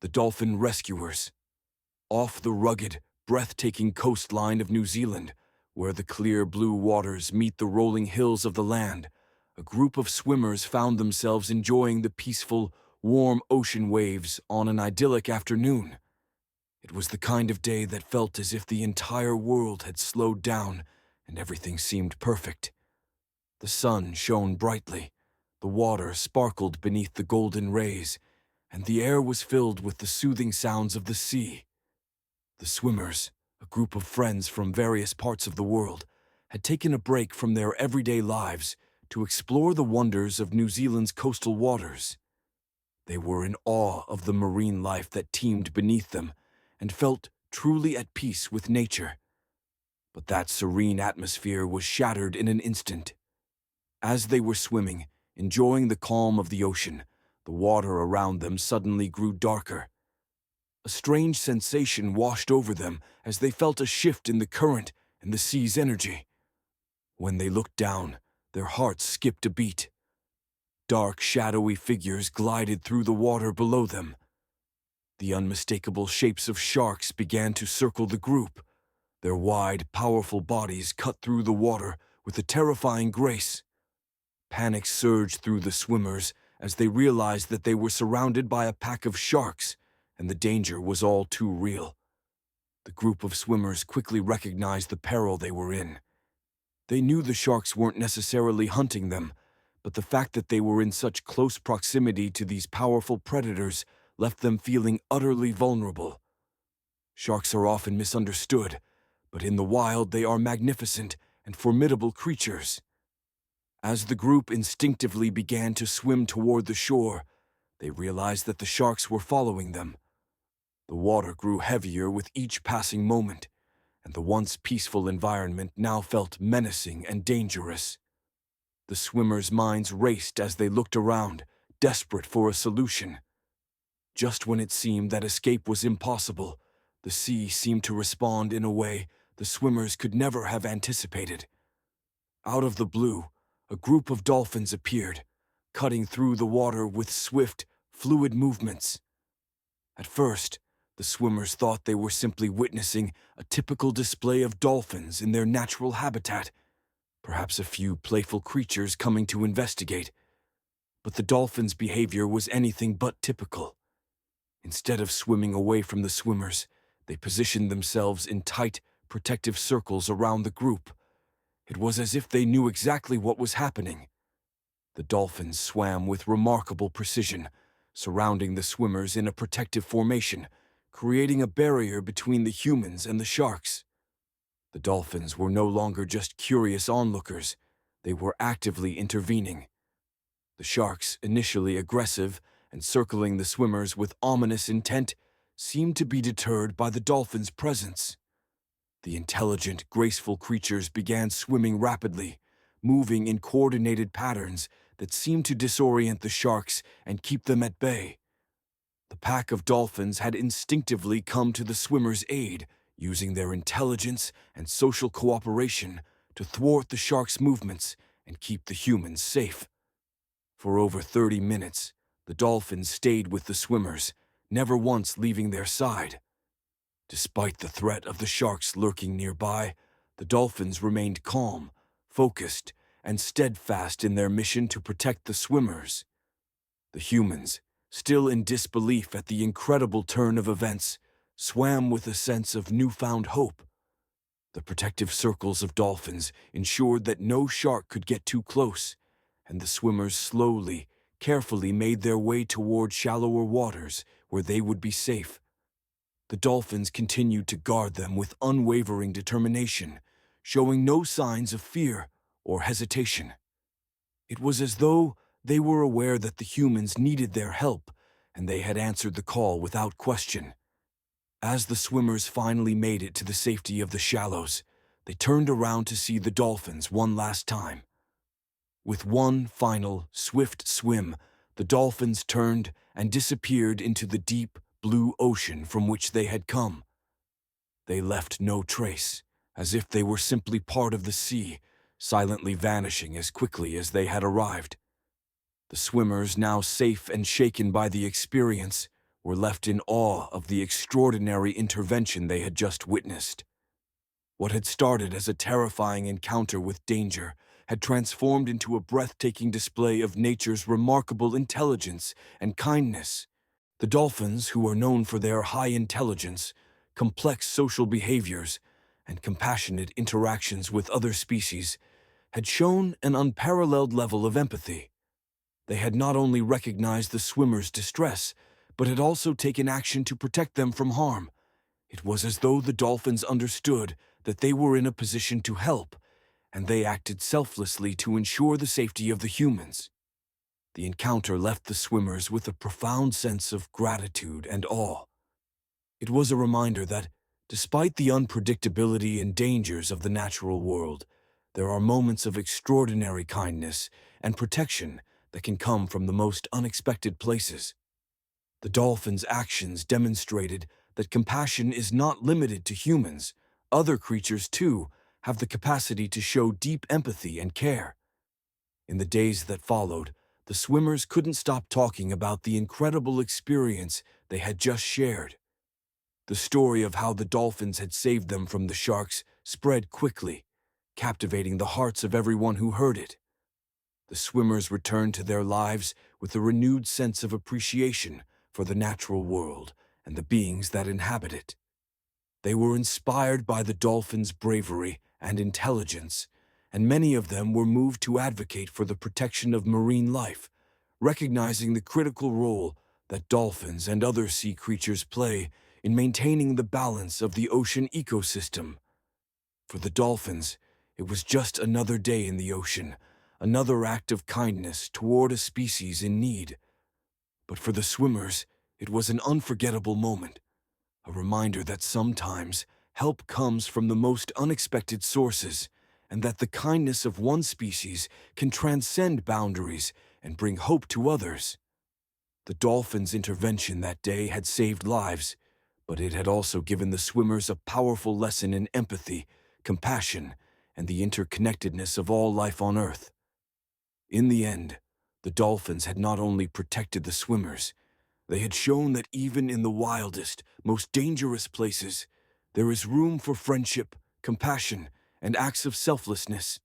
The dolphin rescuers. Off the rugged, breathtaking coastline of New Zealand, where the clear blue waters meet the rolling hills of the land, a group of swimmers found themselves enjoying the peaceful, warm ocean waves on an idyllic afternoon. It was the kind of day that felt as if the entire world had slowed down and everything seemed perfect. The sun shone brightly, the water sparkled beneath the golden rays, and the air was filled with the soothing sounds of the sea. The swimmers, a group of friends from various parts of the world, had taken a break from their everyday lives to explore the wonders of New Zealand's coastal waters. They were in awe of the marine life that teemed beneath them and felt truly at peace with nature. But that serene atmosphere was shattered in an instant. As they were swimming, enjoying the calm of the ocean, the water around them suddenly grew darker. A strange sensation washed over them as they felt a shift in the current and the sea's energy. When they looked down, their hearts skipped a beat. Dark, shadowy figures glided through the water below them. The unmistakable shapes of sharks began to circle the group. Their wide, powerful bodies cut through the water with a terrifying grace. Panic surged through the swimmers as they realized that they were surrounded by a pack of sharks, and the danger was all too real. The group of swimmers quickly recognized the peril they were in. They knew the sharks weren't necessarily hunting them, but the fact that they were in such close proximity to these powerful predators left them feeling utterly vulnerable. Sharks are often misunderstood, but in the wild they are magnificent and formidable creatures. As the group instinctively began to swim toward the shore, they realized that the sharks were following them. The water grew heavier with each passing moment, and the once peaceful environment now felt menacing and dangerous. The swimmers' minds raced as they looked around, desperate for a solution. Just when it seemed that escape was impossible, the sea seemed to respond in a way the swimmers could never have anticipated. Out of the blue, a group of dolphins appeared, cutting through the water with swift, fluid movements. At first, the swimmers thought they were simply witnessing a typical display of dolphins in their natural habitat, perhaps a few playful creatures coming to investigate. But the dolphins' behavior was anything but typical. Instead of swimming away from the swimmers, they positioned themselves in tight, protective circles around the group. It was as if they knew exactly what was happening. The dolphins swam with remarkable precision, surrounding the swimmers in a protective formation, creating a barrier between the humans and the sharks. The dolphins were no longer just curious onlookers, they were actively intervening. The sharks, initially aggressive and circling the swimmers with ominous intent, seemed to be deterred by the dolphins' presence. The intelligent, graceful creatures began swimming rapidly, moving in coordinated patterns that seemed to disorient the sharks and keep them at bay. The pack of dolphins had instinctively come to the swimmers' aid, using their intelligence and social cooperation to thwart the sharks' movements and keep the humans safe. For over 30 minutes, the dolphins stayed with the swimmers, never once leaving their side. Despite the threat of the sharks lurking nearby, the dolphins remained calm, focused, and steadfast in their mission to protect the swimmers. The humans, still in disbelief at the incredible turn of events, swam with a sense of newfound hope. The protective circles of dolphins ensured that no shark could get too close, and the swimmers slowly, carefully made their way toward shallower waters where they would be safe. The dolphins continued to guard them with unwavering determination, showing no signs of fear or hesitation. It was as though they were aware that the humans needed their help, and they had answered the call without question. As the swimmers finally made it to the safety of the shallows, they turned around to see the dolphins one last time. With one final, swift swim, the dolphins turned and disappeared into the deep, blue ocean from which they had come. They left no trace, as if they were simply part of the sea, silently vanishing as quickly as they had arrived. The swimmers, now safe and shaken by the experience, were left in awe of the extraordinary intervention they had just witnessed. What had started as a terrifying encounter with danger had transformed into a breathtaking display of nature's remarkable intelligence and kindness. The dolphins, who are known for their high intelligence, complex social behaviors, and compassionate interactions with other species, had shown an unparalleled level of empathy. They had not only recognized the swimmers' distress, but had also taken action to protect them from harm. It was as though the dolphins understood that they were in a position to help, and they acted selflessly to ensure the safety of the humans. The encounter left the swimmers with a profound sense of gratitude and awe. It was a reminder that, despite the unpredictability and dangers of the natural world, there are moments of extraordinary kindness and protection that can come from the most unexpected places. The dolphins' actions demonstrated that compassion is not limited to humans. Other creatures, too, have the capacity to show deep empathy and care. In the days that followed, the swimmers couldn't stop talking about the incredible experience they had just shared. The story of how the dolphins had saved them from the sharks spread quickly, captivating the hearts of everyone who heard it. The swimmers returned to their lives with a renewed sense of appreciation for the natural world and the beings that inhabit it. They were inspired by the dolphins' bravery and intelligence, and many of them were moved to advocate for the protection of marine life, recognizing the critical role that dolphins and other sea creatures play in maintaining the balance of the ocean ecosystem. For the dolphins, it was just another day in the ocean, another act of kindness toward a species in need. But for the swimmers, it was an unforgettable moment, a reminder that sometimes help comes from the most unexpected sources, and that the kindness of one species can transcend boundaries and bring hope to others. The dolphins' intervention that day had saved lives, but it had also given the swimmers a powerful lesson in empathy, compassion, and the interconnectedness of all life on Earth. In the end, the dolphins had not only protected the swimmers, they had shown that even in the wildest, most dangerous places, there is room for friendship, compassion, and acts of selflessness.